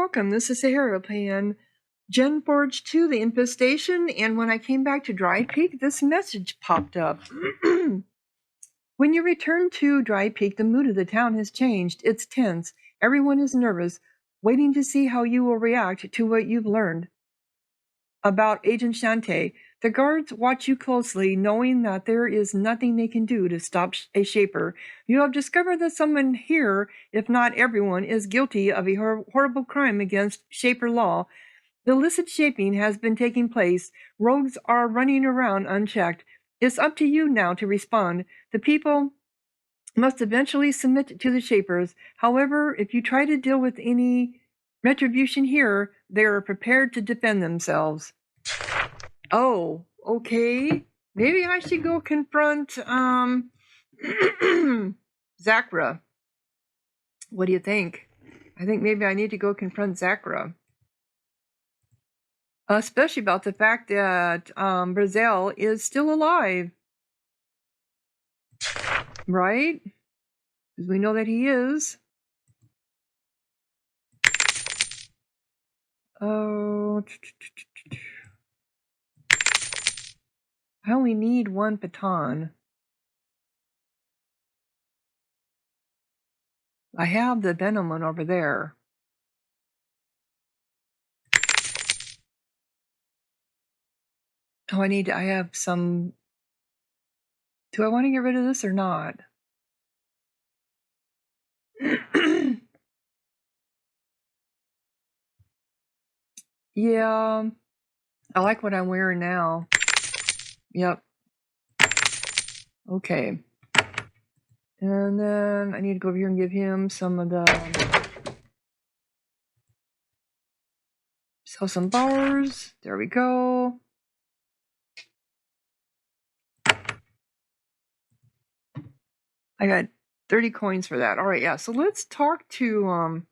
welcome. This is Sahara playing Geneforge 2, the Infestation, and when I came back to Drypeak, this message popped up. When you return to Drypeak, the mood of the town has changed. It's tense. Everyone is nervous, waiting to see how you will react to what you've learned about Agent Shante. The guards watch you closely, knowing that there is nothing they can do to stop a Shaper. You have discovered that someone here, if not everyone, is guilty of a horrible crime against Shaper law. The illicit shaping has been taking place. Rogues are running around unchecked. It's up to you now to respond. The people must eventually submit to the Shapers. However, if you try to deal with any retribution here, they are prepared to defend themselves. Oh, okay. Maybe I should go confront Zakray. What do you think? I think maybe I need to go confront Zakray. Especially about the fact that Brazil is still alive. Right? Because we know that he is. Oh. I only need one baton. I have the venom one over there. Oh, I have some. Do I want to get rid of this or not? Yeah, I like what I'm wearing now. Yep. Okay. And then I need to go over here and give him some of the... Sell some bars. There we go. I got 30 coins for that. All right, yeah. So let's talk to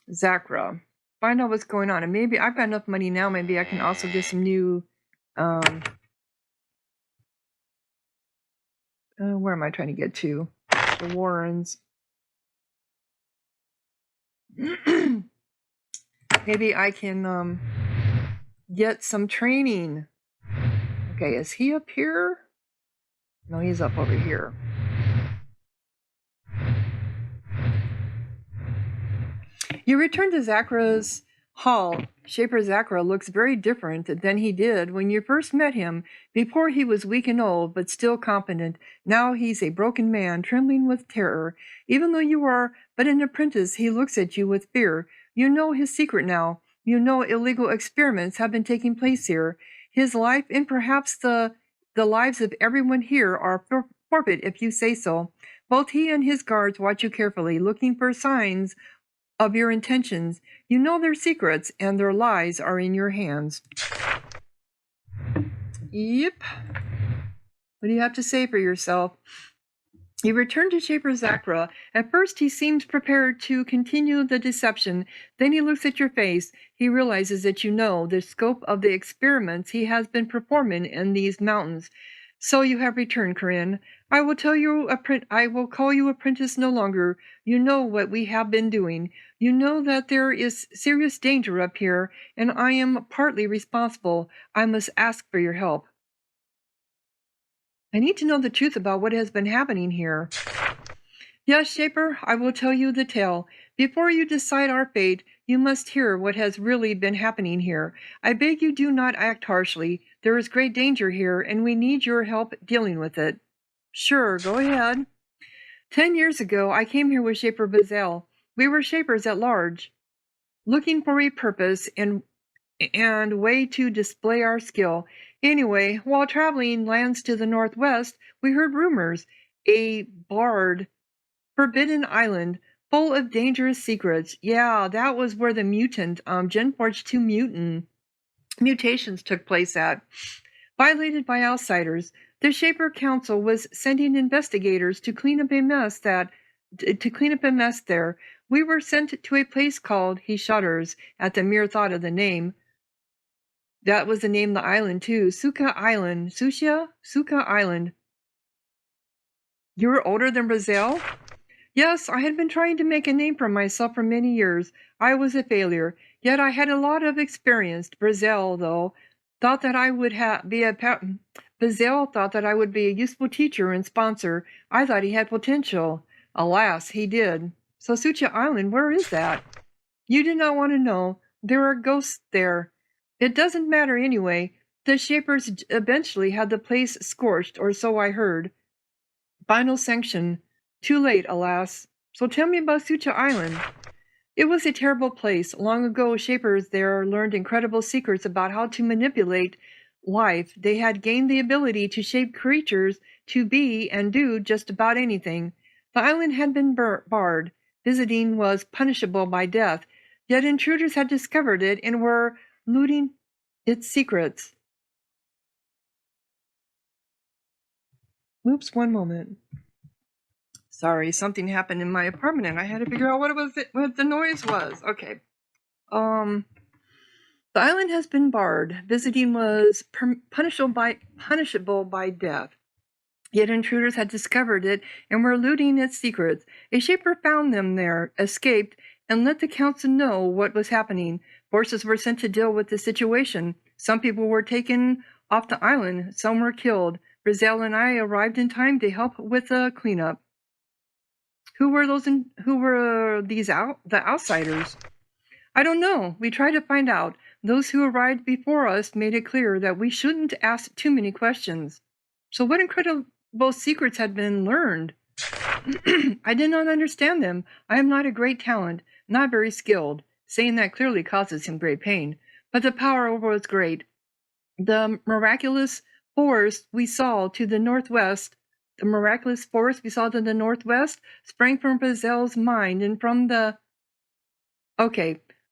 Zakray. Find out what's going on. And maybe I've got enough money now. Maybe I can also get some new... where am I trying to get to? The Warrens. Maybe I can get some training. Okay, is he up here? No, he's up over here. You return to Zakray's hall. Shaper Zakray looks very different than he did when you first met him. Before he was weak and old, but still competent. Now he's a broken man, trembling with terror. Even though you are but an apprentice, he looks at you with fear. You know his secret now. You know illegal experiments have been taking place here. His life and perhaps the lives of everyone here are forfeit if you say so. Both he and his guards watch you carefully, looking for signs of your intentions. You know their secrets, and their lies are in your hands. Yep. What do you have to say for yourself? You return to Shaper Zakray. At first, he seems prepared to continue the deception. Then he looks at your face. He realizes that you know the scope of the experiments he has been performing in these mountains. So you have returned, Corinne. I will call you apprentice no longer. You know what we have been doing. You know that there is serious danger up here, and I am partly responsible. I must ask for your help. I need to know the truth about what has been happening here. Yes, Shaper, I will tell you the tale. Before you decide our fate, you must hear what has really been happening here. I beg you do not act harshly. There is great danger here, and we need your help dealing with it. Sure, go ahead. 10 years ago, I came here with Shaper Bazel. We were Shapers at large, looking for a purpose and way to display our skill. Anyway, while traveling lands to the northwest, we heard rumors. A barred, forbidden island full of dangerous secrets. Yeah, that was where the mutant, Geneforge 2 mutations took place at. Violated by outsiders, the Shaper Council was sending investigators to clean up a mess there. We were sent to a place called, he shudders at the mere thought of the name. That was the name of the island, too. Suka Island. Suka Island. You were older than Brazil? Yes, I had been trying to make a name for myself for many years. I was a failure, yet I had a lot of experience. Brazil, though, thought that I would be a Bazil thought that I would be a useful teacher and sponsor. I thought he had potential. Alas, he did. So Sucha Island, where is that? You do not want to know. There are ghosts there. It doesn't matter anyway. The Shapers eventually had the place scorched, or so I heard. Final sanction. Too late, alas. So tell me about Sucha Island. It was a terrible place. Long ago, Shapers there learned incredible secrets about how to manipulate life. They had gained the ability to shape creatures to be and do just about anything. The island had been barred. Visiting was punishable by death, yet intruders had discovered it and were looting its secrets. Oops, one moment. Sorry, something happened in my apartment and I had to figure out what the noise was. Okay. The island has been barred. Visiting was punishable by death. Yet intruders had discovered it and were looting its secrets. A shaper found them there, escaped, and let the council know what was happening. Forces were sent to deal with the situation. Some people were taken off the island. Some were killed. Brazil and I arrived in time to help with the cleanup. Who were the outsiders? I don't know. We tried to find out. Those who arrived before us made it clear that we shouldn't ask too many questions. So what incredible secrets had been learned? I did not understand them. I am not a great talent, not very skilled. Saying that clearly causes him great pain. But the power was great. The miraculous forest we saw to the northwest sprang from Brazil's mind and from the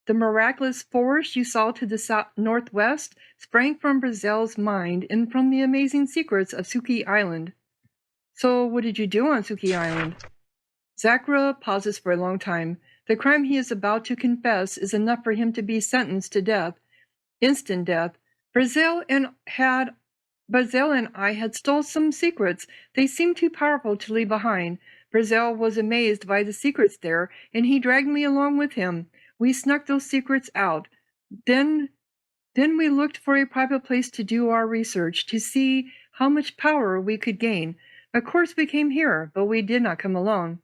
miraculous forest you saw to the northwest sprang from Brazil's mind and from the amazing secrets of Suki Island. So what did you do on Suki Island? Zakray pauses for a long time. The crime he is about to confess is enough for him to be sentenced to death. Instant death. Brazil and I had stole some secrets. They seemed too powerful to leave behind. Brazil was amazed by the secrets there, and he dragged me along with him. We snuck those secrets out. Then we looked for a private place to do our research, to see how much power we could gain. Of course we came here, but we did not come alone.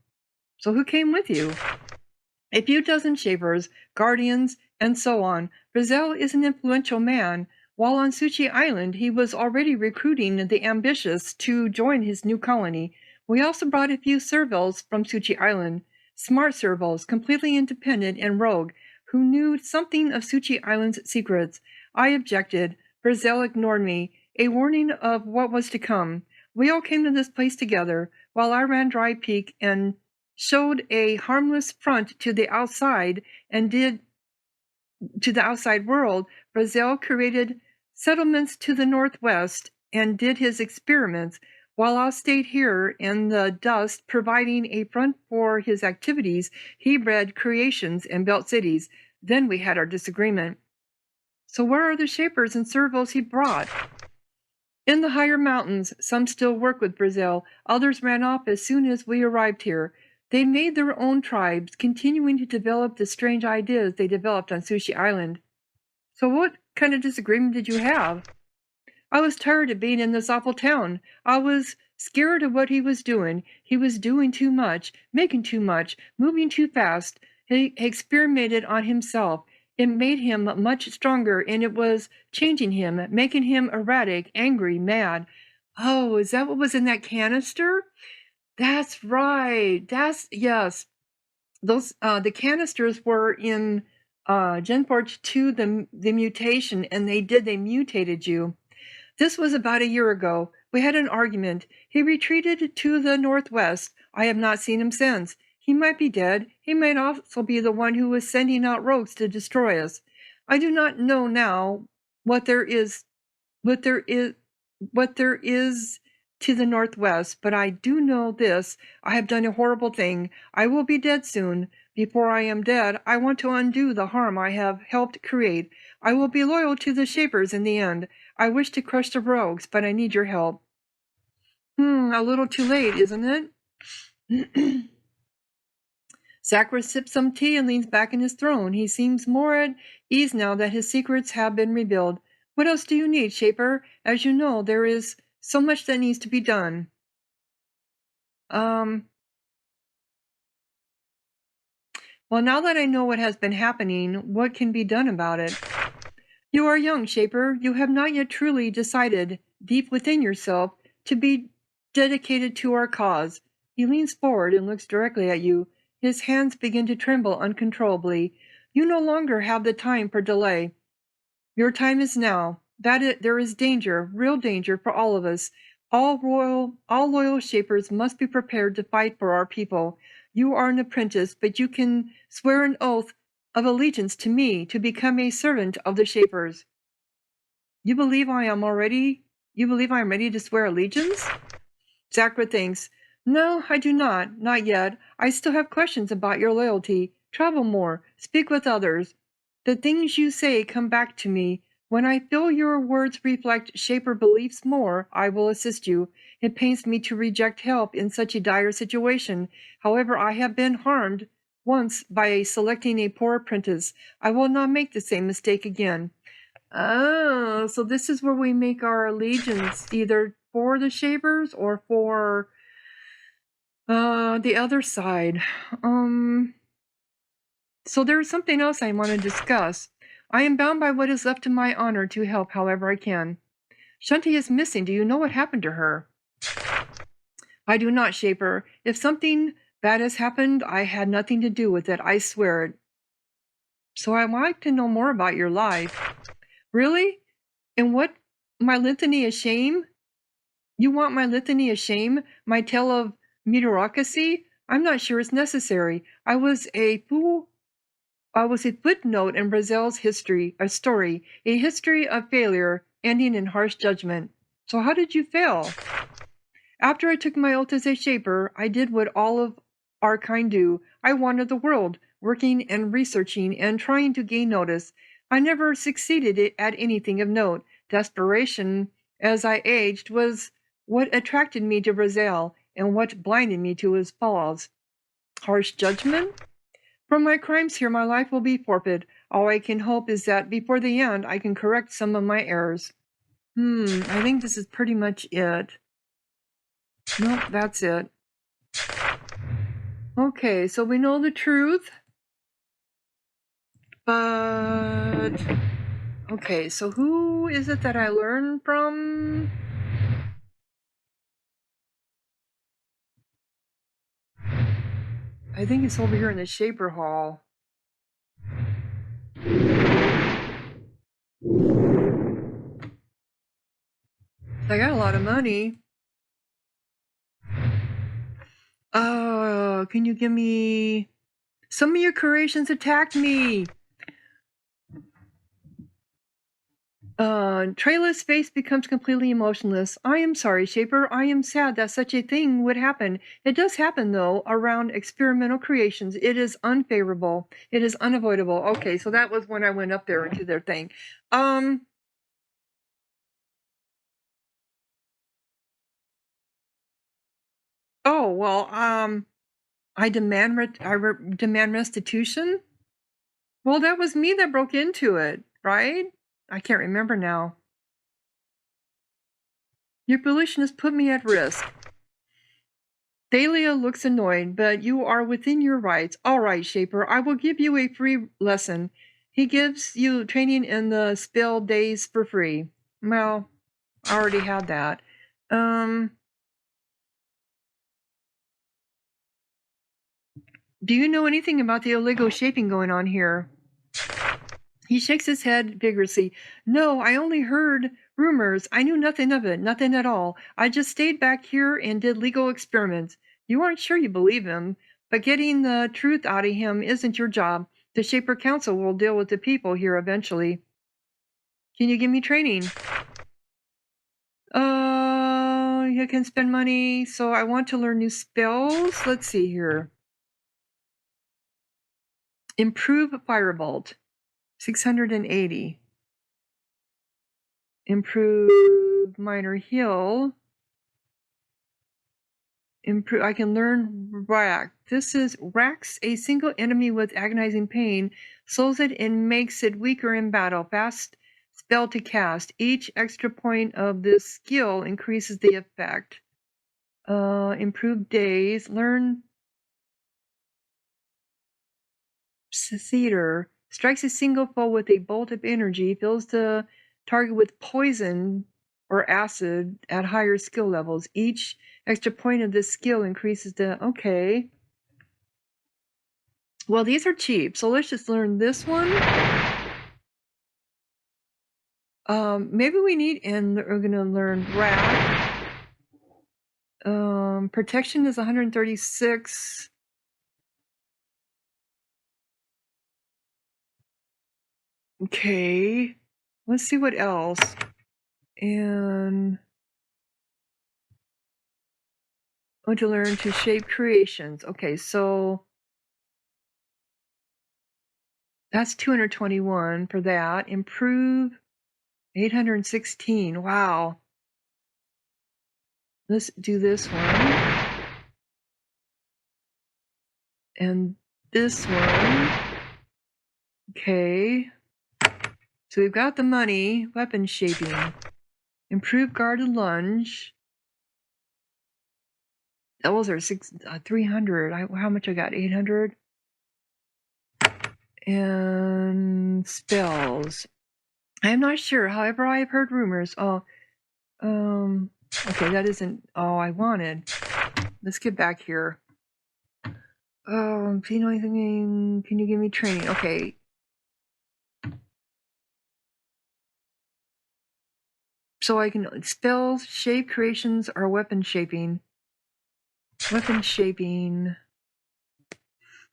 So who came with you? A few dozen shapers, guardians, and so on. Brazil is an influential man. While on Suchi Island, he was already recruiting the ambitious to join his new colony. We also brought a few Serviles from Suchi Island. Smart Serviles, completely independent and rogue, who knew something of Suchi Island's secrets. I objected. Brazil ignored me, a warning of what was to come. We all came to this place together, while I ran Drypeak and showed a harmless front to the outside to the outside world. Brazil created settlements to the northwest and did his experiments, while I stayed here in the dust, providing a front for his activities. He bred creations and built cities. Then we had our disagreement. So where are the shapers and Serviles he brought? In the higher mountains. Some still work with Brazil. Others ran off as soon as we arrived here. They made their own tribes, continuing to develop the strange ideas they developed on Sushi Island. So what kind of disagreement did you have? I was tired of being in this awful town. I was scared of what he was doing. He was doing too much, making too much, moving too fast. He experimented on himself. It made him much stronger, and it was changing him, making him erratic, angry, mad. Oh, is that what was in that canister? That's right. Yes. Those the canisters were in Geneforge 2, the mutation, and they mutated you. This was about a year ago. We had an argument. He retreated to the northwest. I have not seen him since. He might be dead. He might also be the one who was sending out rogues to destroy us. I do not know now what there is to the northwest, but I do know this. I have done a horrible thing. I will be dead soon. Before I am dead, I want to undo the harm I have helped create. I will be loyal to the shapers in the end. I wish to crush the rogues, but I need your help. A little too late, isn't it? Zakray sips some tea and leans back in his throne. He seems more at ease now that his secrets have been revealed. What else do you need, Shaper? As you know, there is so much that needs to be done. Well, now that I know what has been happening, what can be done about it? You are young, Shaper. You have not yet truly decided, deep within yourself, to be dedicated to our cause. He leans forward and looks directly at you. His hands begin to tremble uncontrollably. You no longer have the time for delay. Your time is now. There is danger, real danger for all of us. All loyal Shapers must be prepared to fight for our people. You are an apprentice, but you can swear an oath of allegiance to me to become a servant of the Shapers. You believe I am ready to swear allegiance? Zakray thinks. No, I do not. Not yet. I still have questions about your loyalty. Travel more. Speak with others. The things you say come back to me. When I feel your words reflect Shaper beliefs more, I will assist you. It pains me to reject help in such a dire situation. However, I have been harmed once by selecting a poor apprentice. I will not make the same mistake again. Oh, so this is where we make our allegiance, either for the Shapers or for the other side. So there is something else I want to discuss. I am bound by what is left to my honor to help however I can. Shanti is missing. Do you know what happened to her? I do not, Shaper. If something bad has happened, I had nothing to do with it. I swear it. So I'd like to know more about your life. Really? And what? My litany of shame? You want my litany of shame? My tale of mediocrity? I'm not sure it's necessary. I was a footnote in Brazil's story, a history of failure ending in harsh judgment. So how did you fail? After I took my oath as a Shaper, I did what all of our kind do. I wandered the world, working and researching and trying to gain notice. I never succeeded at anything of note. Desperation, as I aged, was what attracted me to Brazil and what blinded me to his flaws. Harsh judgment? From my crimes here, my life will be forfeit. All I can hope is that before the end, I can correct some of my errors. I think this is pretty much it. Nope, that's it. Okay, so we know the truth. But... okay, so who is it that I learned from? I think it's over here in the Shaper Hall. I got a lot of money. Can you give me... some of your creations attacked me! Trayla's face becomes completely emotionless. I am sorry, Shaper. I am sad that such a thing would happen. It does happen, though, around experimental creations. It is unfavorable. It is unavoidable. Okay, so that was when I went up there into their thing. Oh, well, I demand restitution? Well, that was me that broke into it, right? I can't remember now. Your pollution has put me at risk. Thalia looks annoyed, but you are within your rights. All right, Shaper, I will give you a free lesson. He gives you training in the spell days for free. Well, I already had that. Do you know anything about the illegal shaping going on here? He shakes his head vigorously. No, I only heard rumors. I knew nothing of it, nothing at all. I just stayed back here and did legal experiments. You aren't sure you believe him, but getting the truth out of him isn't your job. The Shaper Council will deal with the people here eventually. Can you give me training? You can spend money. So I want to learn new spells. Let's see here. Improve Firebolt. 680. Improve Minor Heal. Improve. I can learn Rack. This is Racks a single enemy with agonizing pain, slows it and makes it weaker in battle. Fast spell to cast. Each extra point of this skill increases the effect. Improve days. Learn Theater. Strikes a single foe with a bolt of energy. Fills the target with poison or acid at higher skill levels. Each extra point of this skill increases the... Okay. Well, these are cheap, so let's just learn this one. Maybe we need... And we're going to learn Wrath. Protection is 136. Okay. Let's see what else. And... I want to learn to shape creations. Okay, so that's 221 for that. Improve 816. Wow. Let's do this one. And this one. Okay. So we've got the money. Weapon shaping. Improve guarded lunge. Those are 300. How much I got? 800. And spells. I'm not sure. However, I have heard rumors. Oh, okay, that isn't all I wanted. Let's get back here. Do you know anything? Can you give me training? Okay. So I can spells, shape creations, or weapon shaping. Weapon shaping.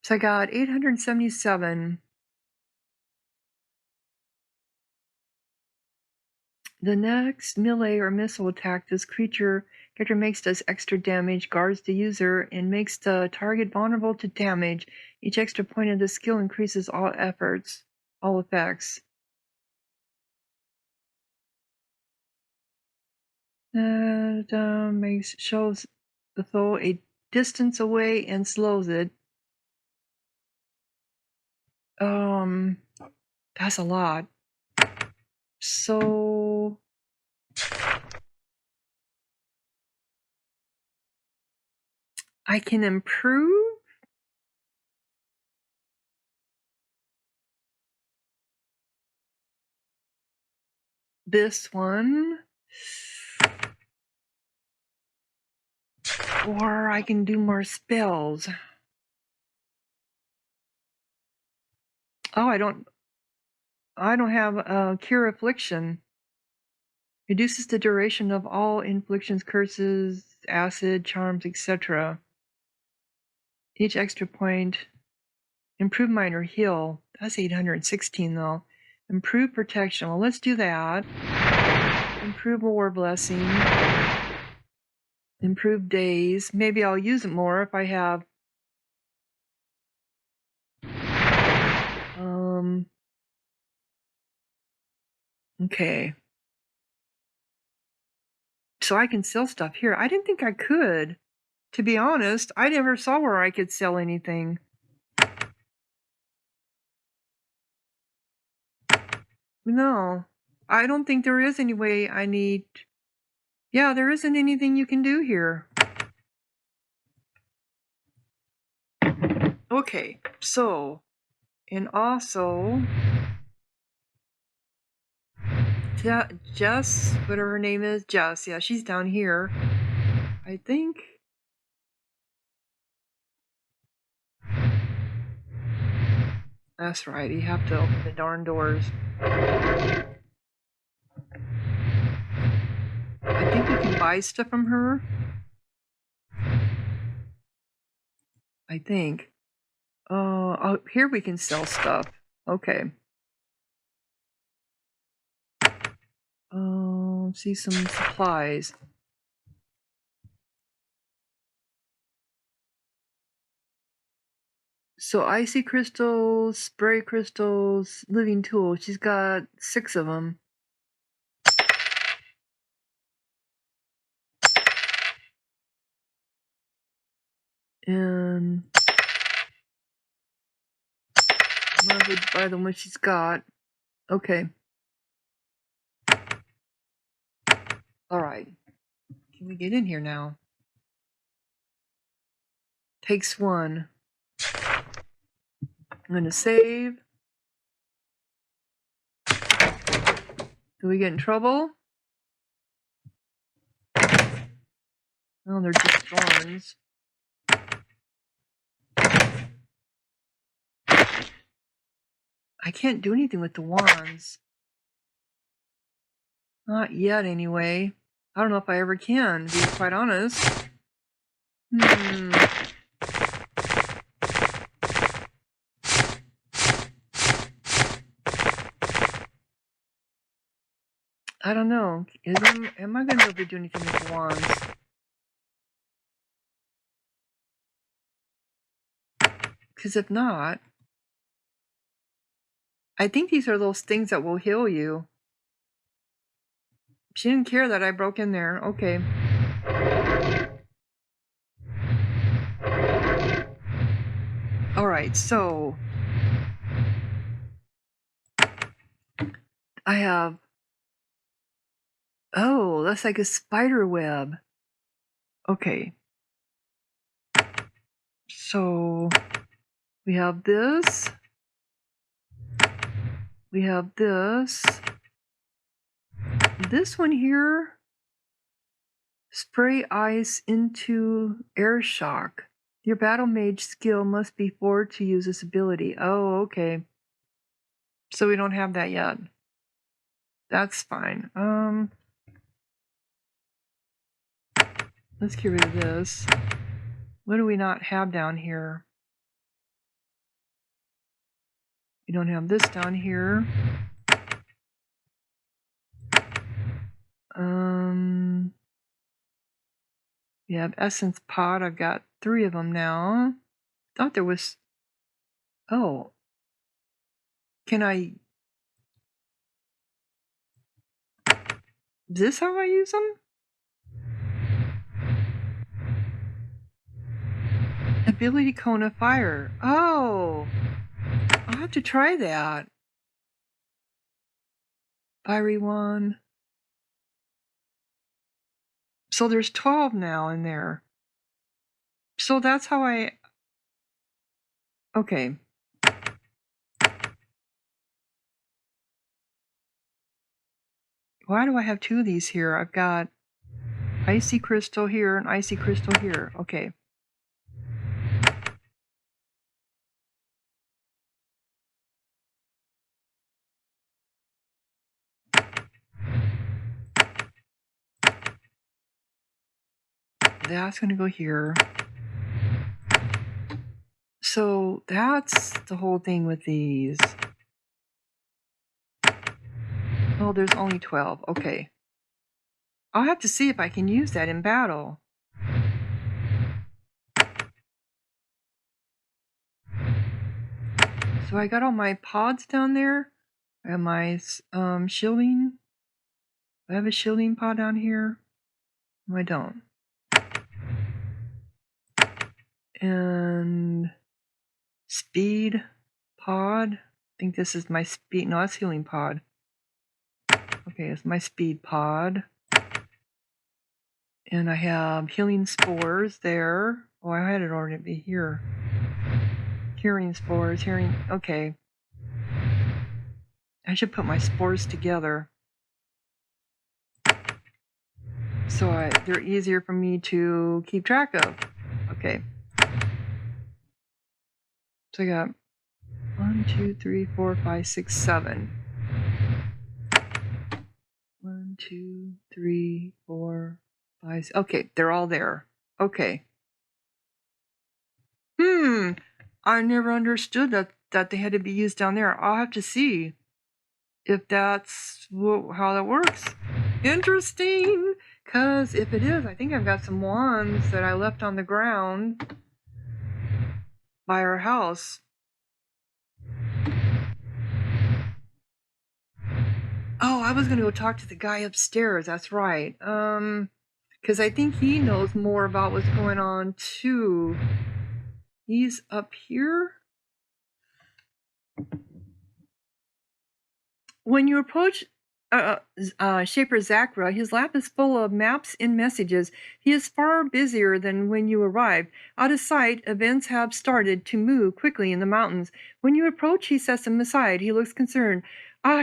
So I got 877. The next melee or missile attack this character makes does extra damage, guards the user, and makes the target vulnerable to damage. Each extra point of the skill increases all effects. That shows the foe a distance away and slows it. That's a lot. So I can improve this one, or I can do more spells. Oh, I don't have Cure Affliction. Reduces the duration of all inflictions, curses, acid, charms, etc. Each extra point. Improve minor heal. That's 816 though. Improve protection. Well, let's do that. Improve war blessing. Improve days. Maybe I'll use it more if I have. Okay. So I can sell stuff here. I didn't think I could. To be honest, I never saw where I could sell anything. No. I don't think there is any way I need... Yeah, there isn't anything you can do here. Okay, so... And also... Jess, whatever her name is, Jess, yeah, she's down here. I think... That's right, you have to open the darn doors. I think we can buy stuff from her. I think. Oh, here we can sell stuff. Okay. See some supplies. So icy crystals, spray crystals, living tools. She's got 6 of them. And I'm gonna go buy the one she's got. Okay. Alright. Can we get in here now? Takes one. I'm gonna save. Do we get in trouble? Oh, they're just thorns. I can't do anything with the wands. Not yet, anyway. I don't know if I ever can, to be quite honest. I don't know. Am I going to be able to do anything with the wands? Because if not, I think these are those things that will heal you. She didn't care that I broke in there. Okay. Alright, so I have... Oh, that's like a spider web. Okay. So we have this. We have this. This one here. Spray ice into air shock. Your battle mage skill must be 4 to use this ability. Oh, okay. So we don't have that yet. That's fine. Let's get rid of this. What do we not have down here? We don't have this down here. We have essence pod. I've got 3 of them now. Thought there was... Oh. Can I... Is this how I use them? Ability cone of fire. Oh. I'll have to try that. Fiery one. So there's 12 now in there. So that's how I... Okay. Why do I have 2 of these here? I've got icy crystal here and icy crystal here. Okay. That's going to go here. So that's the whole thing with these. Oh, there's only 12. Okay. I'll have to see if I can use that in battle. So I got all my pods down there. I have my shielding. I have a shielding pod down here. No, I don't. And speed pod. I think this is my speed. No, it's healing pod. Okay, it's my speed pod. And I have healing spores there. Oh, I had it already here. Healing spores, healing. Okay. I should put my spores together. So they're easier for me to keep track of. Okay. So I got 1, 2, 3, 4, 5, 6, 7. 1, 2, 3, 4, 5. Okay, they're all there. Okay. I never understood that they had to be used down there. I'll have to see if that's how that works. Interesting. Because if it is, I think I've got some wands that I left on the ground by our house. Oh, I was going to go talk to the guy upstairs. That's right. Because I think he knows more about what's going on too. He's up here. When you approach Shaper Zakray, his lap is full of maps and messages. He is far busier than when you arrived. Out of sight, events have started to move quickly in the mountains. When you approach, he sets them aside. He looks concerned.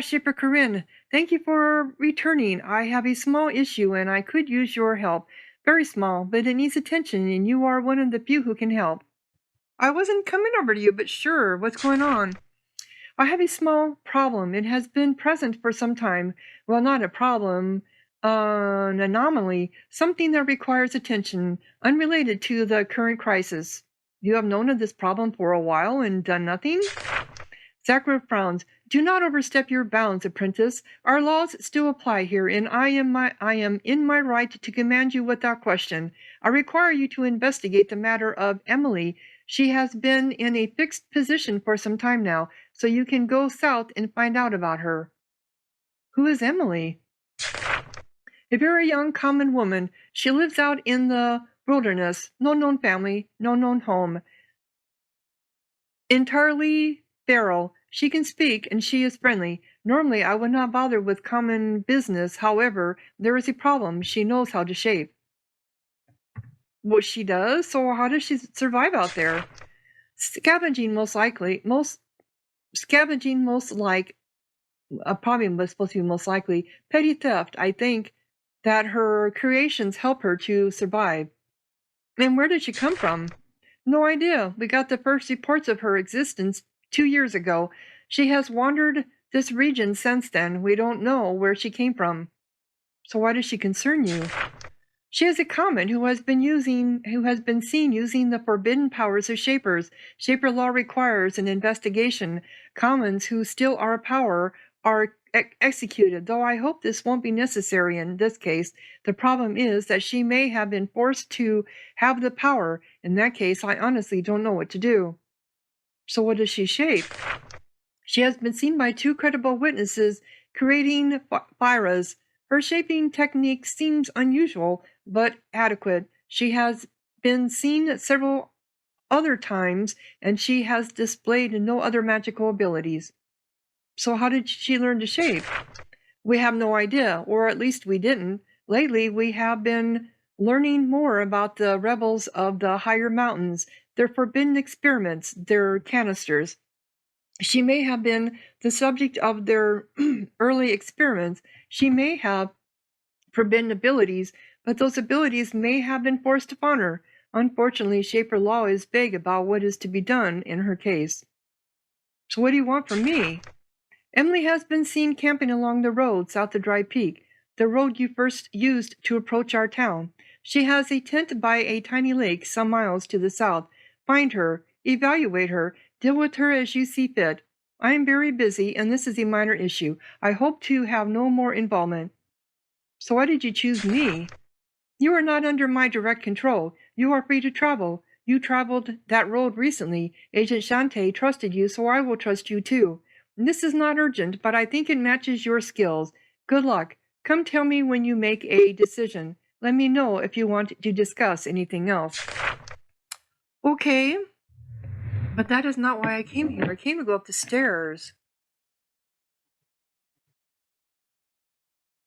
Shaper Corinne, thank you for returning. I have a small issue and I could use your help. Very small, but it needs attention and you are one of the few who can help. I wasn't coming over to you, but sure, what's going on? I have a small problem. It has been present for some time. Well, not a problem, an anomaly, something that requires attention, unrelated to the current crisis. You have known of this problem for a while and done nothing? Zakray frowns. Do not overstep your bounds, apprentice. Our laws still apply here, and I am in my right to command you without question. I require you to investigate the matter of Emily. She has been in a fixed position for some time now, so you can go south and find out about her. Who is Emily? A very young common woman. She lives out in the wilderness. No known family, no known home. Entirely feral. She can speak, and she is friendly. Normally, I would not bother with common business. However, there is a problem. She knows how to shape. Well, she does? So how does she survive out there? Scavenging probably was supposed to be most likely. Petty theft, I think that her creations help her to survive. And where did she come from? No idea. We got the first reports of her existence 2 years ago. She has wandered this region since then. We don't know where she came from. So why does she concern you? She is a common who has been seen using the forbidden powers of Shapers. Shaper law requires an investigation. Commons who still are a power are executed, though I hope this won't be necessary in this case. The problem is that she may have been forced to have the power. In that case, I honestly don't know what to do. So what does she shape? She has been seen by 2 credible witnesses creating Fyras. Her shaping technique seems unusual, but adequate. She has been seen several other times, and she has displayed no other magical abilities. So how did she learn to shape? We have no idea, or at least we didn't. Lately, we have been learning more about the rebels of the higher mountains, their forbidden experiments, their canisters. She may have been the subject of their early experiments. She may have forbidden abilities, but those abilities may have been forced upon her. Unfortunately, Shaper law is vague about what is to be done in her case. So what do you want from me? Emily has been seen camping along the road south of Drypeak, the road you first used to approach our town. She has a tent by a tiny lake some miles to the south. Find her, evaluate her, deal with her as you see fit. I am very busy, and this is a minor issue. I hope to have no more involvement. So why did you choose me? You are not under my direct control. You are free to travel. You traveled that road recently. Agent Shante trusted you, so I will trust you too. This is not urgent, but I think it matches your skills. Good luck. Come tell me when you make a decision. Let me know if you want to discuss anything else. Okay. But that is not why I came here. I came to go up the stairs.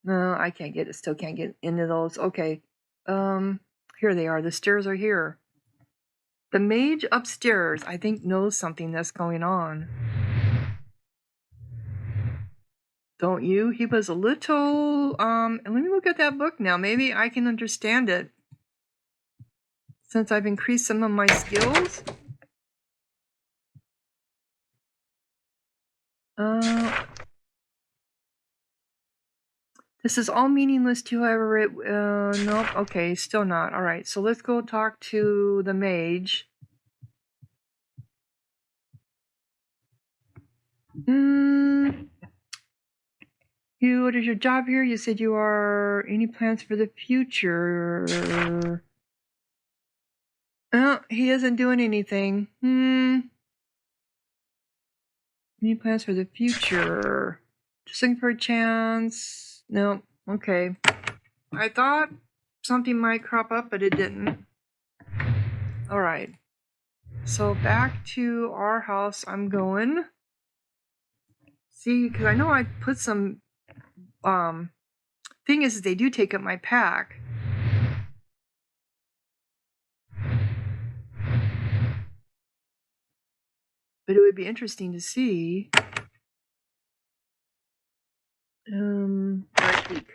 No, I can't get it. Still can't get into those. Okay. Here they are. The stairs are here. The mage upstairs, I think, knows something that's going on. Don't you? He was a little, and let me look at that book now. Maybe I can understand it. Since I've increased some of my skills. This is all meaningless to whoever it, nope, okay, still not. Alright, so let's go talk to the mage. What is your job here? You said you are, any plans for the future? Oh, he isn't doing anything. Any plans for the future? Just looking for a chance. No, okay. I thought something might crop up, but it didn't. Alright. So back to our house I'm going. See, because I know I put some, thing is they do take up my pack. But it would be interesting to see. Drypeak.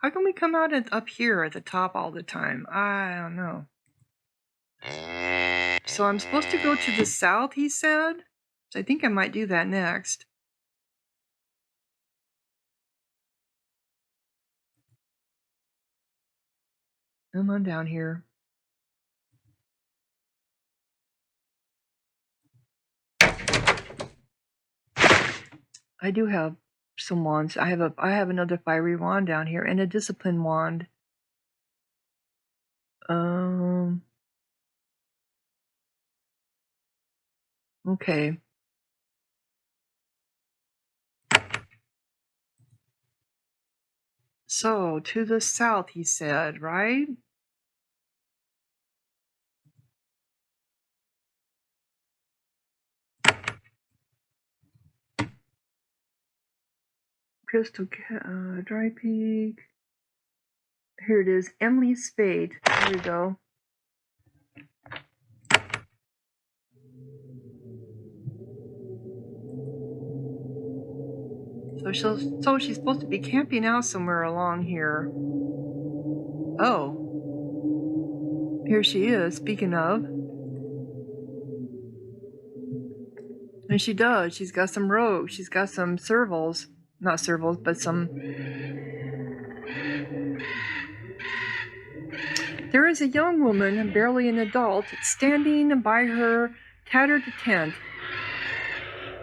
How can we come out up here at the top all the time? I don't know. So I'm supposed to go to the south, he said. So I think I might do that next. Come on down here. I do have some wands. I have another fiery wand down here and a discipline wand. Okay. So to the south, he said, right? Crystal Drypeak. Here it is, Emily's Spade. There we go. So she's supposed to be camping out somewhere along here. Oh. Here she is, speaking of. And she does. She's got some rogues. She's got some Serviles. Not Serviles, but some... There is a young woman, barely an adult, standing by her tattered tent.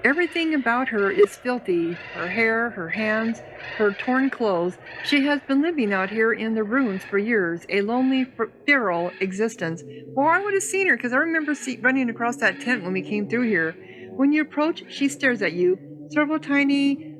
Everything about her is filthy. Her hair, her hands, her torn clothes. She has been living out here in the ruins for years, a lonely, feral existence. Well, I would have seen her, because I remember running across that tent when we came through here. When you approach, she stares at you. Several tiny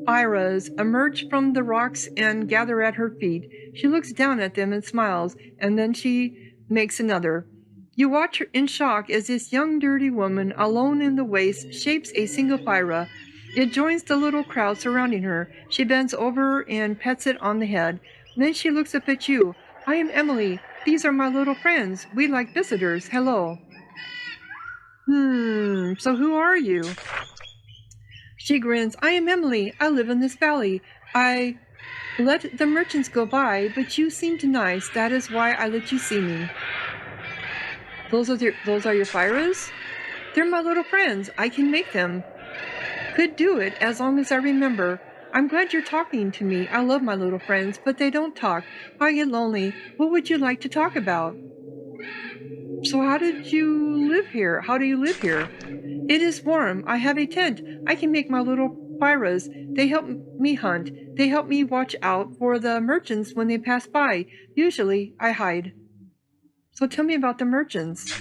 Iras emerge from the rocks and gather at her feet. She looks down at them and smiles, and then she makes another. You watch her in shock as this young dirty woman, alone in the waste, shapes a single Pyra. It joins the little crowd surrounding her. She bends over and pets it on the head. Then she looks up at you. I am Emily. These are my little friends. We like visitors. Hello. So who are you? She grins. I am Emily. I live in this valley. I let the merchants go by, but you seemed nice. That is why I let you see me. Those are your Pyras? They're my little friends. I can make them. Could do it as long as I remember. I'm glad you're talking to me. I love my little friends, but they don't talk. I get lonely. What would you like to talk about? So how did you live here? How do you live here? It is warm. I have a tent. I can make my little Pyras. They help me hunt. They help me watch out for the merchants when they pass by. Usually, I hide. So tell me about the merchants.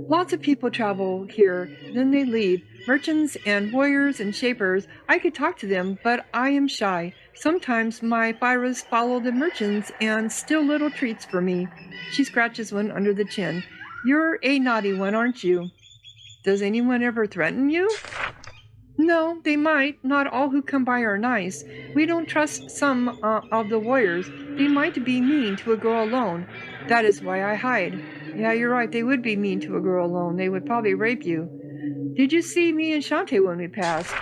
Lots of people travel here, then they leave. Merchants and warriors and shapers. I could talk to them, but I am shy. Sometimes my Pyras follow the merchants and steal little treats for me. She scratches one under the chin. You're a naughty one, aren't you? Does anyone ever threaten you? No, they might. Not all who come by are nice. We don't trust some of the warriors. They might be mean to a girl alone. That is why I hide. Yeah, you're right. They would be mean to a girl alone. They would probably rape you. Did you see me and Shantae when we passed?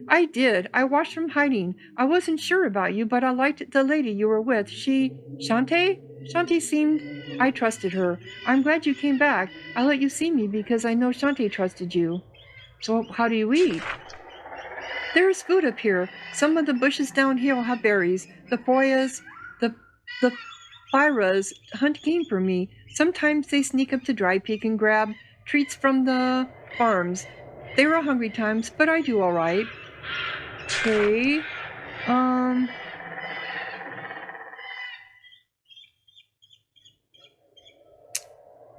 I did. I watched from hiding. I wasn't sure about you, but I liked the lady you were with. Shantae? Shantae seemed... I trusted her. I'm glad you came back. I let you see me because I know Shantae trusted you. So how do you eat? There's food up here. Some of the bushes down here have berries. The Foyas, the Pyras hunt game for me. Sometimes they sneak up to Drypeak and grab treats from the farms. They were hungry times, but I do all right. Okay.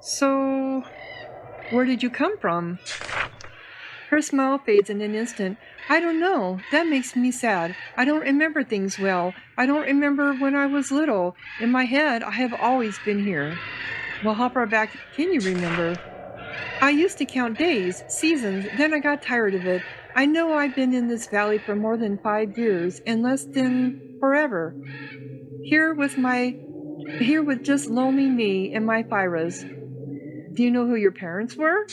So, where did you come from? Her smile fades in an instant. I don't know. That makes me sad. I don't remember things well. I don't remember when I was little. In my head, I have always been here. Well, how far back can you remember? I used to count days, seasons, then I got tired of it. I know I've been in this valley for more than 5 years, and less than forever. Here with just lonely me and my Pyras. Do you know who your parents were?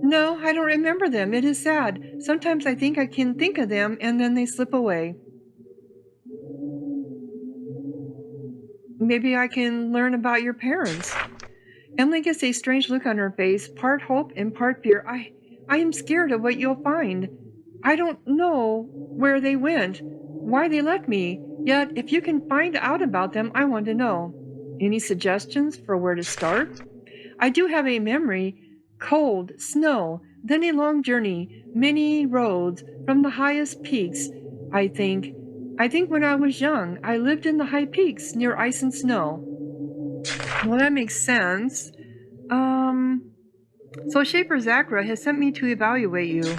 No, I don't remember them. It is sad. Sometimes I think I can think of them, and then they slip away. Maybe I can learn about your parents. Emily gets a strange look on her face, part hope and part fear. I am scared of what you'll find. I don't know where they went, why they left me. Yet, if you can find out about them, I want to know. Any suggestions for where to start? I do have a memory. Cold, snow, then a long journey, many roads, from the highest peaks, I think. I think when I was young, I lived in the high peaks near ice and snow. Well, that makes sense. So Shaper Zakray has sent me to evaluate you.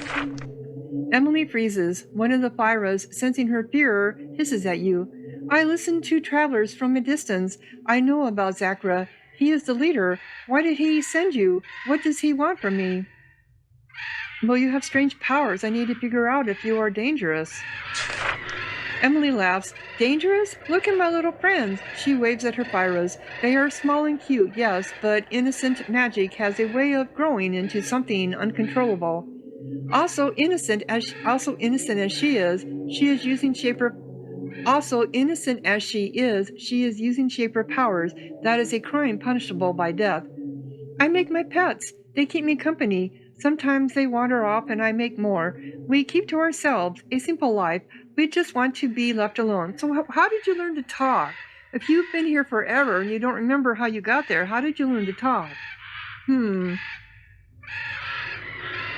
Emily freezes. One of the Pyras, sensing her fear, hisses at you. I listen to travelers from a distance. I know about Zakray. He is the leader. Why did he send you? What does he want from me? Well, you have strange powers. I need to figure out if you are dangerous. Emily laughs. Dangerous? Look at my little friends. She waves at her Pyras. They are small and cute, yes, but innocent magic has a way of growing into something uncontrollable. Also innocent as she is using Shaper. Also innocent as she is using Shaper powers. That is a crime punishable by death. I make my pets. They keep me company. Sometimes they wander off and I make more. We keep to ourselves, a simple life. We just want to be left alone. So how did you learn to talk? If you've been here forever and you don't remember how you got there, how did you learn to talk?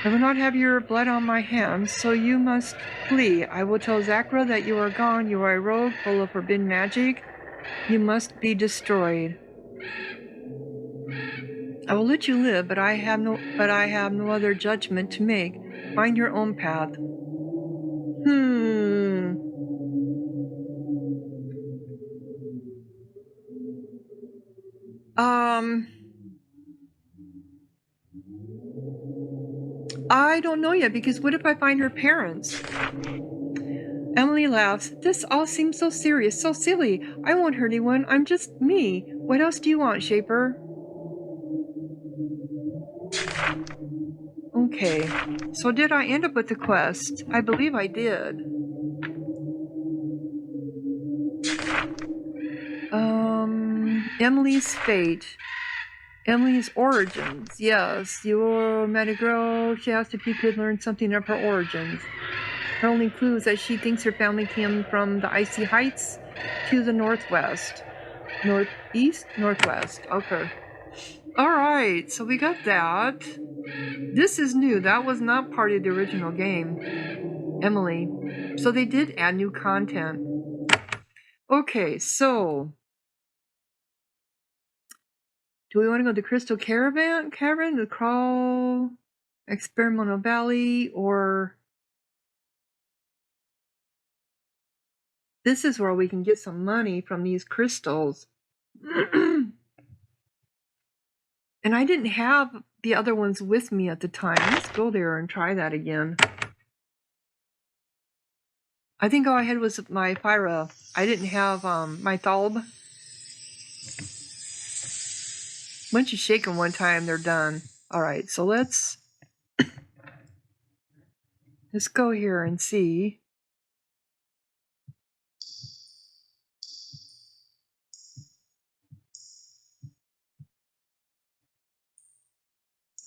I will not have your blood on my hands, so you must flee. I will tell Zakray that you are gone. You are a rogue full of forbidden magic. You must be destroyed. I will let you live, but I have no other judgment to make. Find your own path. I don't know yet, because what if I find her parents? Emily laughs. This all seems so serious, so silly. I won't hurt anyone. I'm just me. What else do you want, Shaper? Okay, so did I end up with the quest? I believe I did. Emily's fate. Emily's origins. Yes, you met a girl. She asked if you could learn something of her origins. Her only clue is that she thinks her family came from the icy heights to the northwest. Northeast? Northwest. Okay. Alright, so we got that. This is new. That was not part of the original game. Emily. So they did add new content. Okay, so do we want to go to Crystal Cavern, the Crawl, Experimental Valley, or this is where we can get some money from these crystals. And I didn't have the other ones with me at the time. Let's go there and try that again. I think all I had was my Pyra. I didn't have my Thalb. Once you shake them one time, they're done. Alright, so let's go here and see.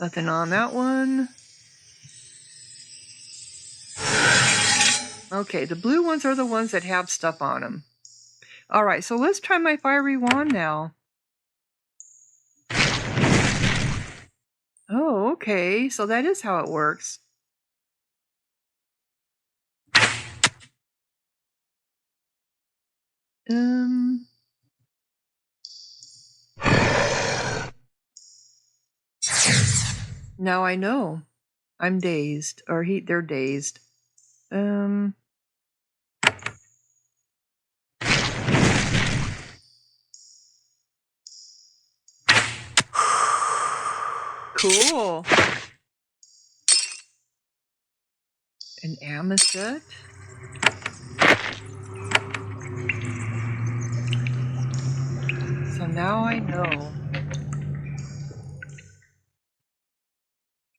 Nothing on that one. Okay, the blue ones are the ones that have stuff on them. Alright, so let's try my fiery wand now. Oh, okay, so that is how it works. Now I know. I'm dazed, or they're dazed. Cool. An amethyst. So now I know.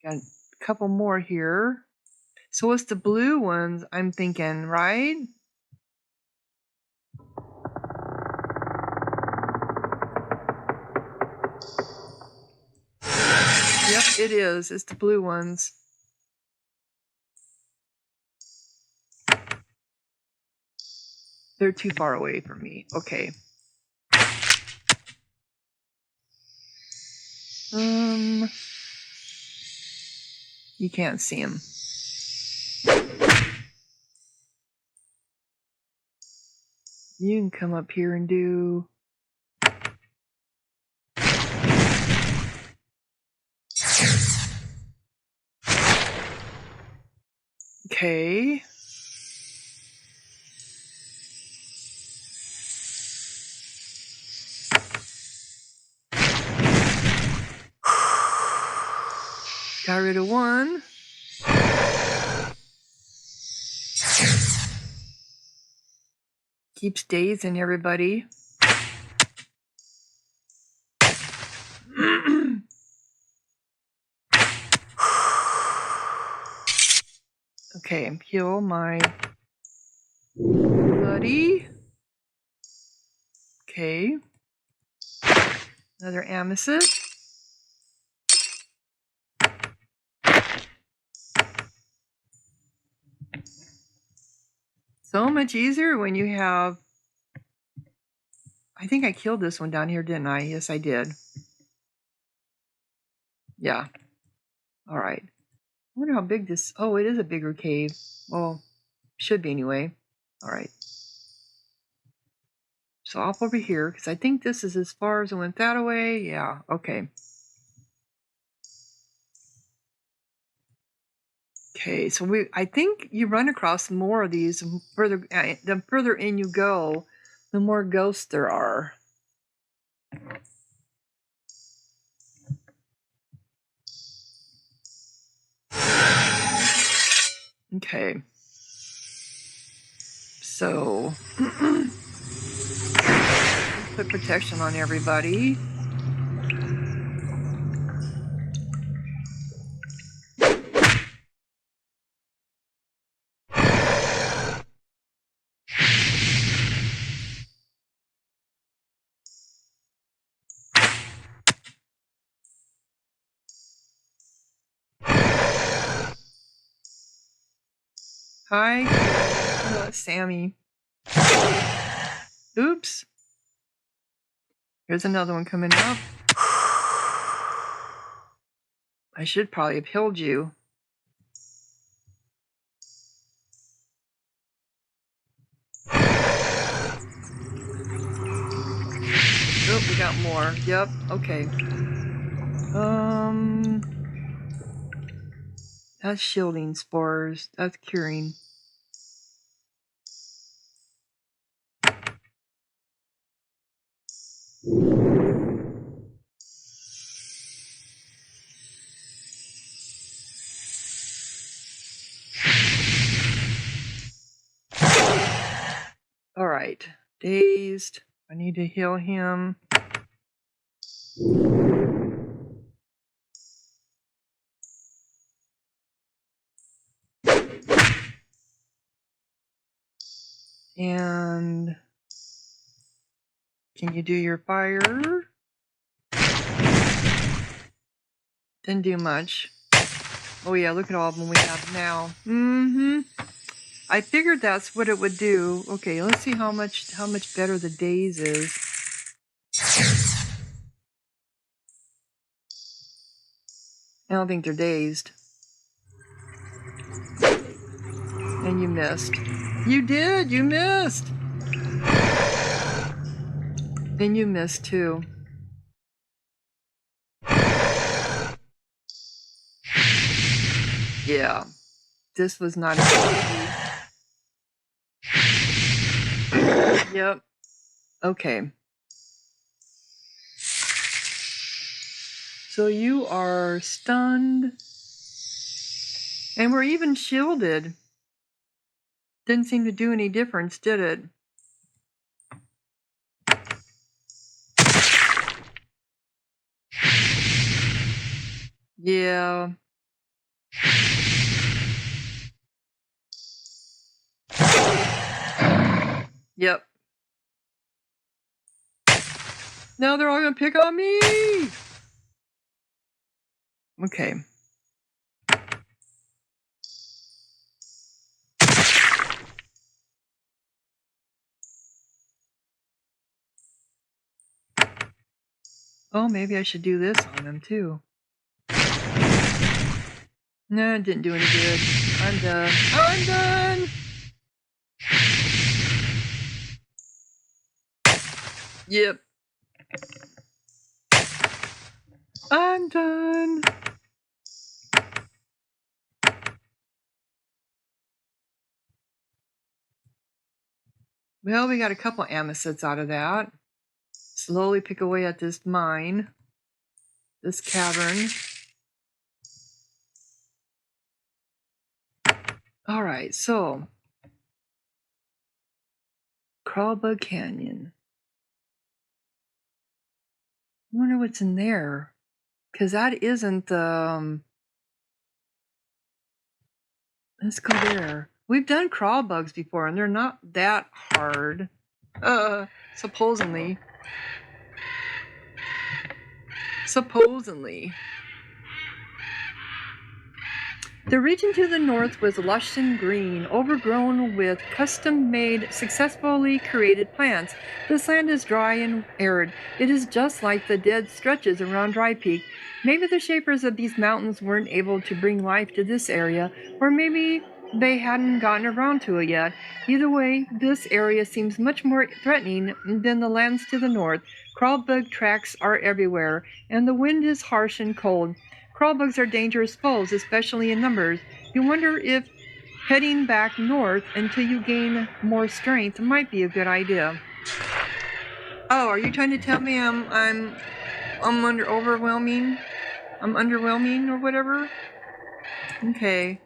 Got a couple more here. So it's the blue ones, I'm thinking, right? Yep, it is. It's the blue ones. They're too far away from me. Okay. You can't see them. You can come up here and do... Okay. Got rid of one. Keeps dazing everybody. Okay, heal my buddy. Okay. Another amethyst. So much easier when you have... I think I killed this one down here, didn't I? Yes, I did. Yeah. All right. I wonder how big this... Oh, it is a bigger cave. Well, should be anyway. All right. So off over here, because I think this is as far as I went that way. Yeah, okay. Okay, so I think you run across more of these the further in you go, the more ghosts there are. Okay. So put protection on everybody. Hi. Oh, Sammy. Oops. Here's another one coming up. I should probably have healed you. Oh, we got more. Yep, okay. That's shielding spores. That's curing. All right. Dazed. I need to heal him. And can you do your fire? Didn't do much. Oh yeah, look at all of them we have now. I figured that's what it would do. Okay, let's see how much better the daze is. I don't think they're dazed. And you missed. You did! You missed! And you missed too. Yeah. This was not easy. Yep. Okay. So you are stunned. And we're even shielded. Didn't seem to do any difference, did it? Yeah. Yep. Now they're all gonna pick on me! Okay. Oh, maybe I should do this on them too. No, it didn't do any good. I'm done. I'm done! Yep. I'm done. Well, we got a couple amethysts out of that. Slowly pick away at this mine. This cavern. Alright, so. Crawlbug Canyon. I wonder what's in there. Because that isn't the... let's go there. We've done crawl bugs before, and they're not that hard. Supposedly. Supposedly. The region to the north was lush and green, overgrown with custom-made, successfully created plants. This land is dry and arid. It is just like the dead stretches around Drypeak. Maybe the shapers of these mountains weren't able to bring life to this area, or maybe they hadn't gotten around to it yet. Either way, this area seems much more threatening than the lands to the north. Crawlbug tracks are everywhere, and the wind is harsh and cold. Crawlbugs are dangerous foes, especially in numbers. You wonder if heading back north until you gain more strength might be a good idea. Oh, are you trying to tell me I'm overwhelming? I'm underwhelming or whatever? Okay.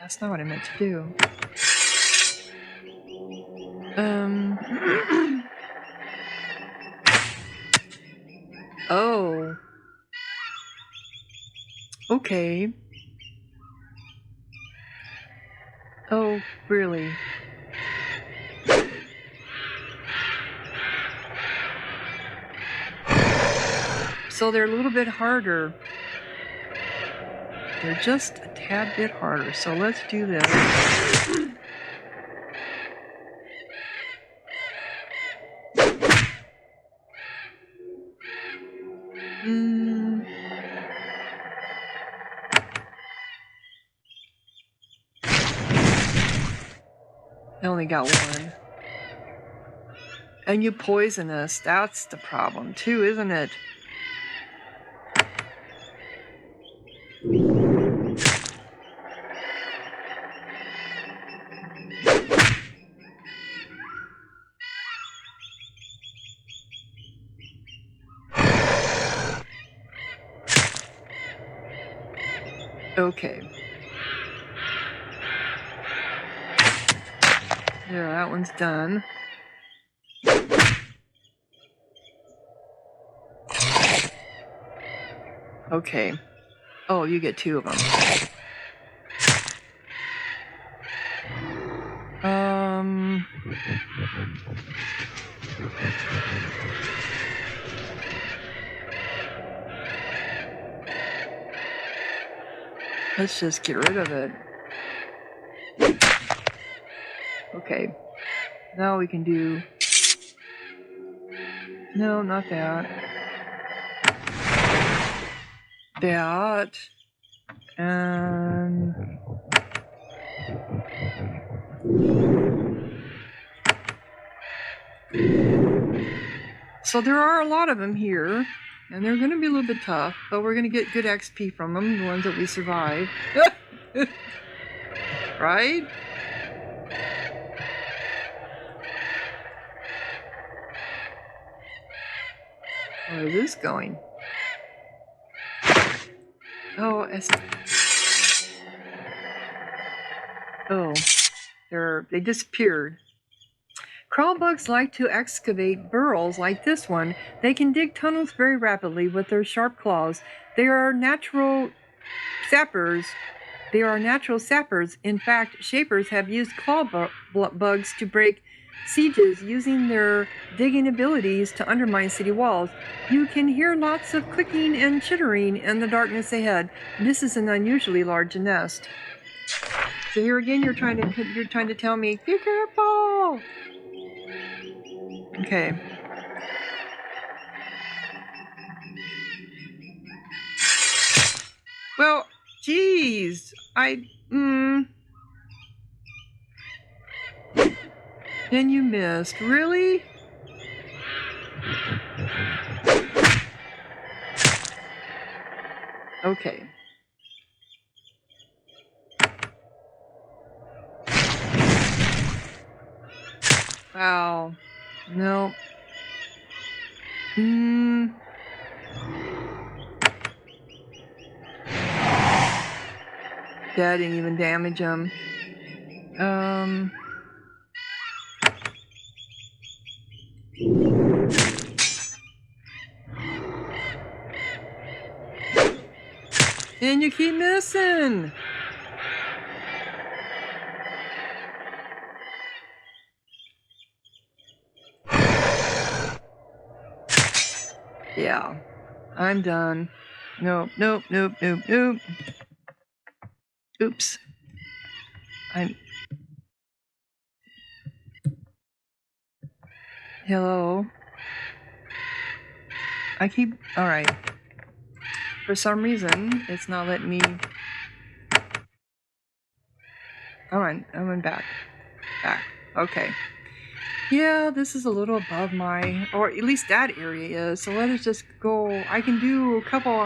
That's not what I meant to do. Oh. Okay. Oh, really? So they're a little bit harder. They're just a tad bit harder. So let's do this. I only got one. And you poison us. That's the problem too, isn't it? Okay. There, that one's done. Okay. Oh, you get two of them. Let's just get rid of it. Okay. Now we can do... no, not that. That. And... so there are a lot of them here. And they're going to be a little bit tough, but we're going to get good XP from them, the ones that we survive. Right? Where is this going? Oh, they disappeared. Crawl bugs like to excavate burrows like this one. They can dig tunnels very rapidly with their sharp claws. They are natural sappers. In fact, shapers have used claw bugs to break sieges using their digging abilities to undermine city walls. You can hear lots of clicking and chittering in the darkness ahead. This is an unusually large nest. So here again, you're trying to tell me, be careful. Okay. Well, geez, Then you missed. Really? Okay. Wow. No. That didn't even damage him. And you keep missing. Yeah, I'm done. Nope. Oops. Hello. Alright. For some reason, it's not letting me. I went back. Okay. Yeah, this is a little above my, or at least that area is. So let us just go. I can do a couple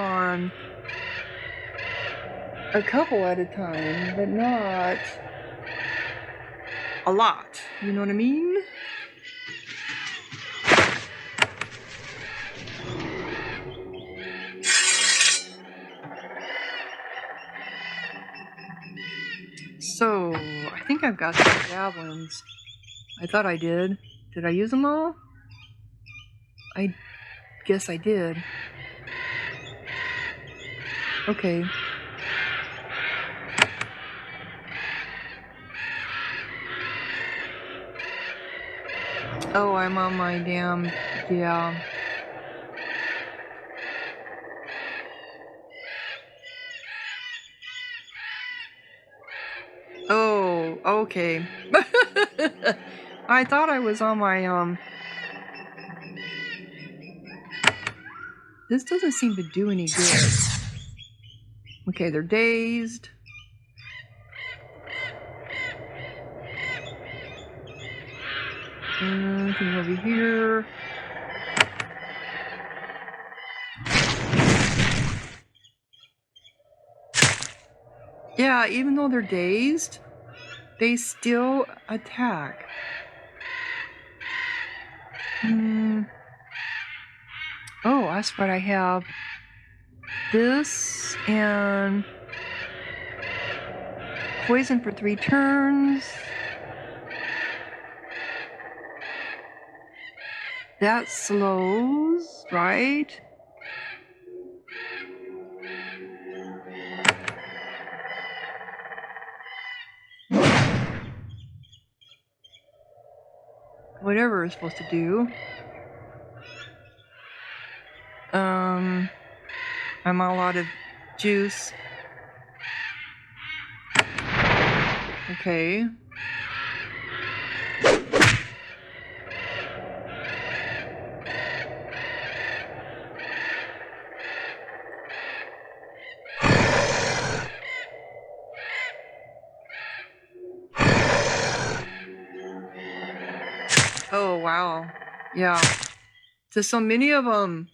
at a time, but not a lot. You know what I mean? So, I think I've got some javelins. I thought I did. Did I use them all? I guess I did. Okay. Oh, I'm on my damn... Yeah. Oh, okay. I thought I was on my, This doesn't seem to do any good. Okay, they're dazed. Anything over here? Yeah, even though they're dazed, they still attack. Oh, that's what I have. This and poison for 3 turns. That slows, right? Whatever it's supposed to do. I'm all out of juice. Okay. Oh, wow. Yeah. There's so many of them.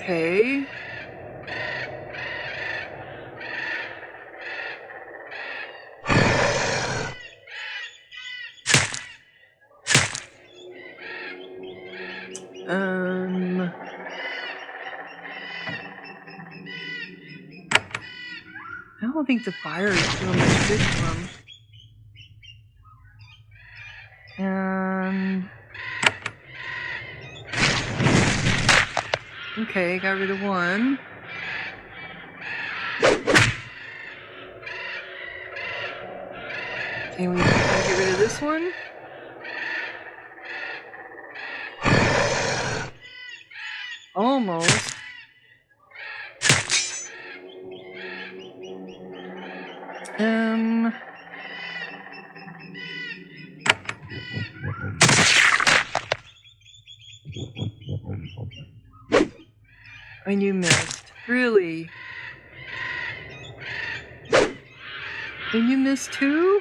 Okay. I don't think the fire is doing much good to him. Okay, got rid of one. Can we get rid of this one? Almost. And you missed. Really? And you missed too?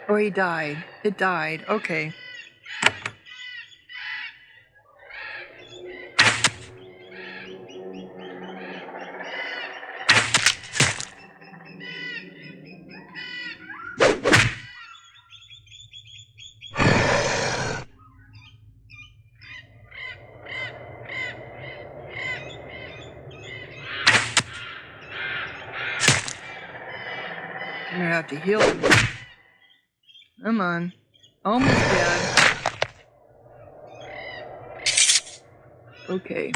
Oh, he died. It died. Okay. I'm gonna have to heal him. Come on. Almost dead. Okay.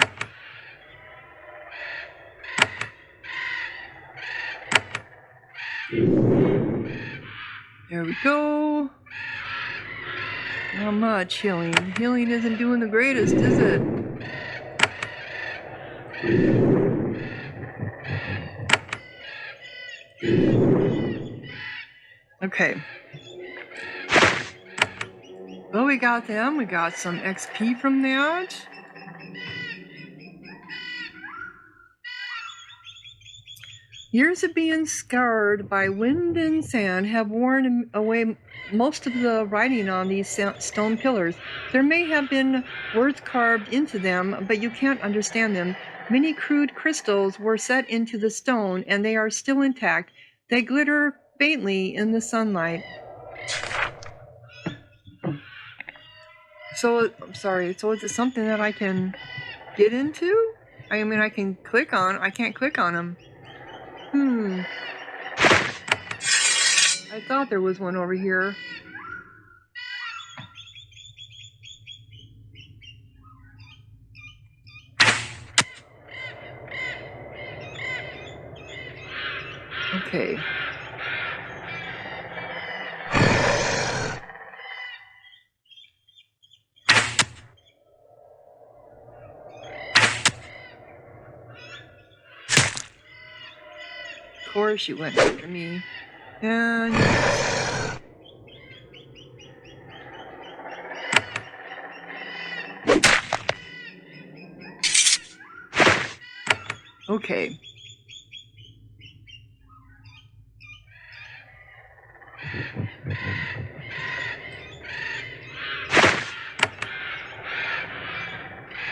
There we go. Not much healing. Healing isn't doing the greatest, is it? Okay. Well, we got them. We got some XP from that. Years of being scarred by wind and sand have worn away most of the writing on these stone pillars. There may have been words carved into them, but you can't understand them. Many crude crystals were set into the stone, and they are still intact. They glitter faintly in the sunlight. So, I'm sorry, so is it something that I can get into? I mean, I can click on, I can't click on them. I thought there was one over here. Okay. Of course you went after me. And okay.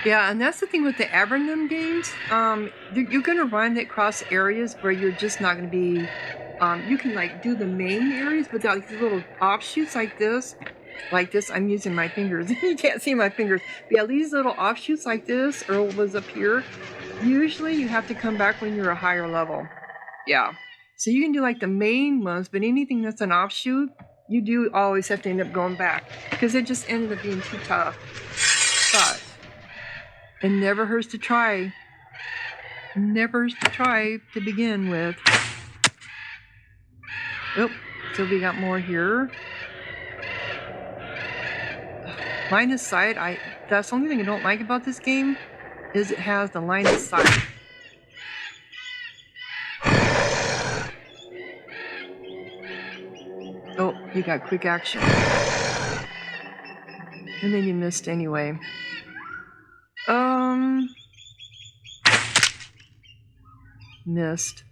Yeah, and that's the thing with the Avernum games. You're gonna run across areas where you're just not gonna be. You can like do the main areas, but like these little offshoots like this. Like this, I'm using my fingers. You can't see my fingers. But yeah, these little offshoots like this, Earl was up here. Usually you have to come back when you're a higher level. Yeah. So you can do like the main ones, but anything that's an offshoot, you do always have to end up going back. Because it just ended up being too tough. But it never hurts to try. Never hurts to try to begin with. Oh, so we got more here. Line of sight, that's the only thing I don't like about this game, is it has the line of sight. Oh, you got quick action. And then you missed anyway. Missed.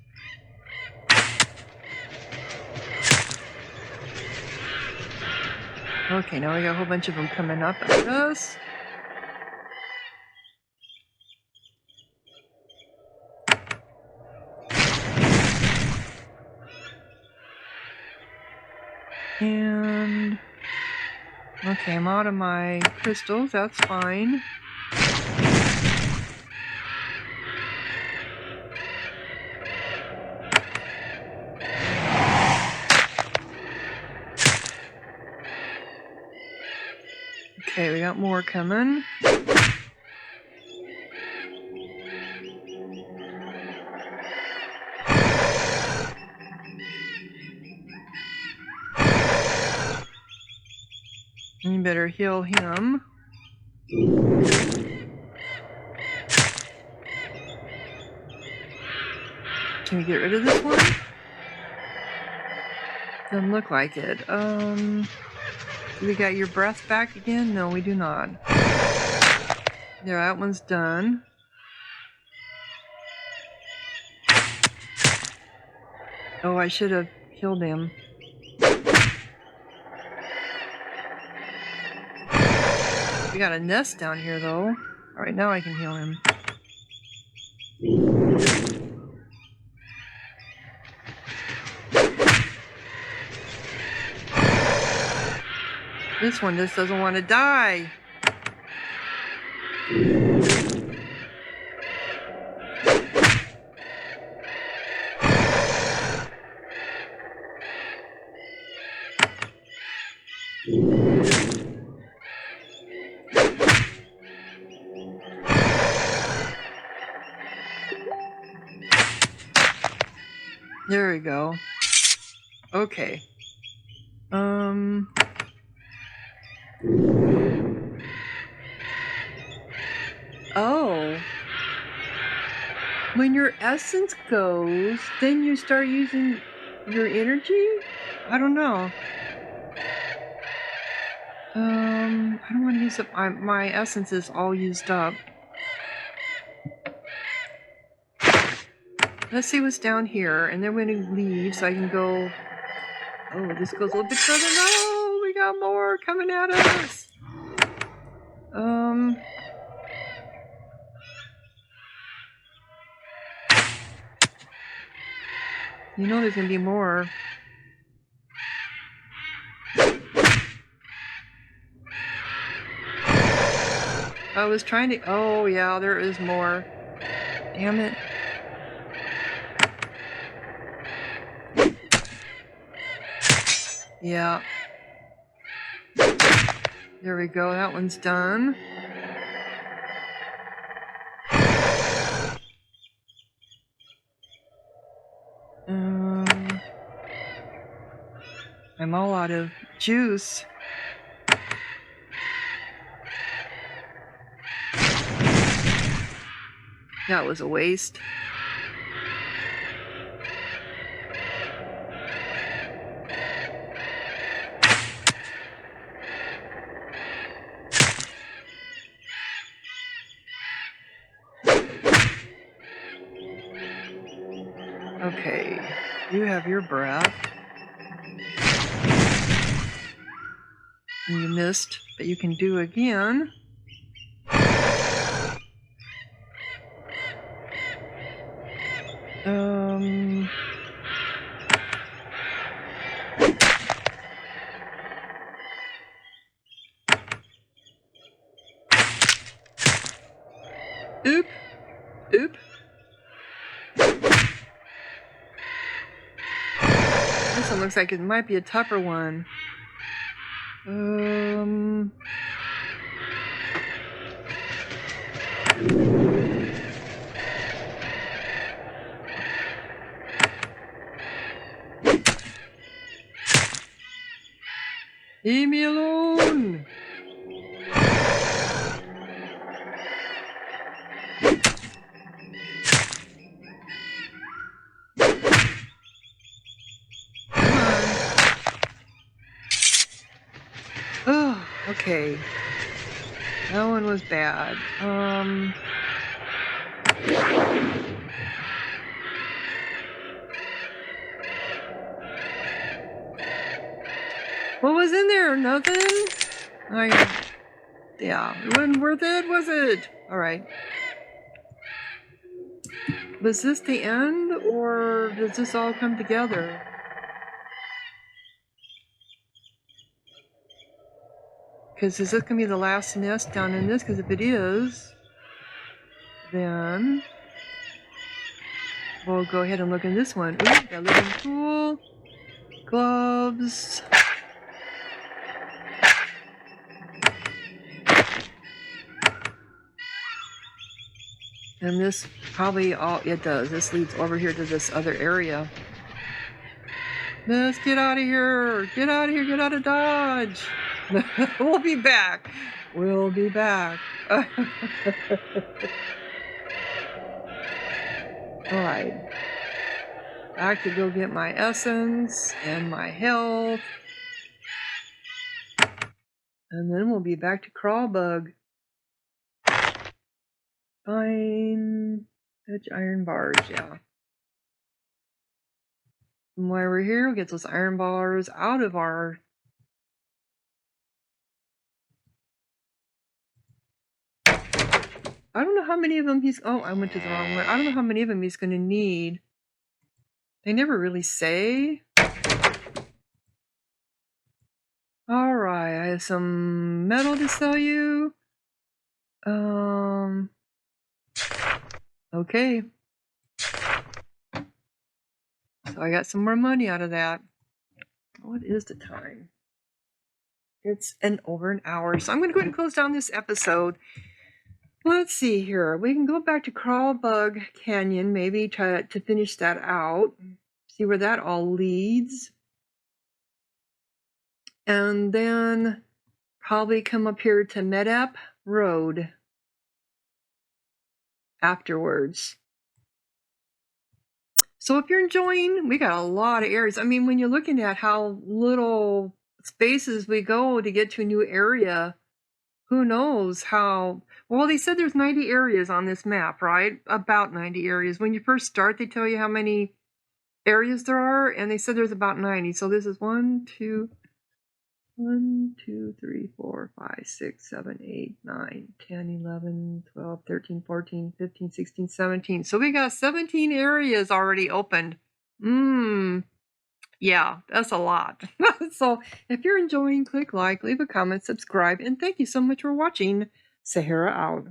Okay, now we got a whole bunch of them coming up at us. And okay, I'm out of my crystals, that's fine. Okay, we got more coming. You better heal him. Can we get rid of this one? Doesn't look like it. We got your breath back again? No, we do not. There, that one's done. Oh, I should have healed him. We got a nest down here, though. Alright, now I can heal him. This one just doesn't want to die. There we go. Okay. Oh. When your essence goes, then you start using your energy? I don't know. I don't want to use up my essence is all used up. Let's see what's down here, and then when it leaves, I can go. Oh, this goes a little bit further. No, we got more coming at us. You know there's gonna be more. I was trying to. Oh yeah, there is more. Damn it. Yeah. There we go, that one's done. I'm all out of juice. That was a waste. Okay, you have your breath. You missed, but you can do again. Oop. Oop. This one looks like it might be a tougher one. Leave me alone! Oh, okay. That one was bad. What was in there? Nothing? Yeah, it wasn't worth it, was it? Alright. Was this the end, or does this all come together? Because is this going to be the last nest down in this? Because if it is, then we'll go ahead and look in this one. Ooh, got living pool, gloves. And this probably all it does. This leads over here to this other area. Let's get out of here. Get out of here. Get out of Dodge. We'll be back. We'll be back. All right. Back to go get my essence and my health. And then we'll be back to Crawlbug. Fine. Edge iron bars, yeah. And while we're here, we'll get those iron bars out of our... I don't know how many of them he's... Oh, I went to the wrong one. I don't know how many of them he's going to need. They never really say. Alright, I have some metal to sell you. Okay. So I got some more money out of that. What is the time? It's over an hour. So I'm going to go ahead and close down this episode. Let's see here. We can go back to Crawlbug Canyon, maybe to finish that out. See where that all leads. And then probably come up here to Medap Road afterwards. So if you're enjoying, we got a lot of areas. I mean, when you're looking at how little spaces we go to get to a new area, who knows how... Well, they said there's 90 areas on this map, right? About 90 areas. When you first start, they tell you how many areas there are, and they said there's about 90. So this is 1, 2, 3, 4, 5, 6, 7, 8, 9, 10, 11, 12, 13, 14, 15, 16, 17. So we got 17 areas already opened. Yeah, that's a lot. So if you're enjoying, click like, leave a comment, subscribe, and thank you so much for watching. Sahara out.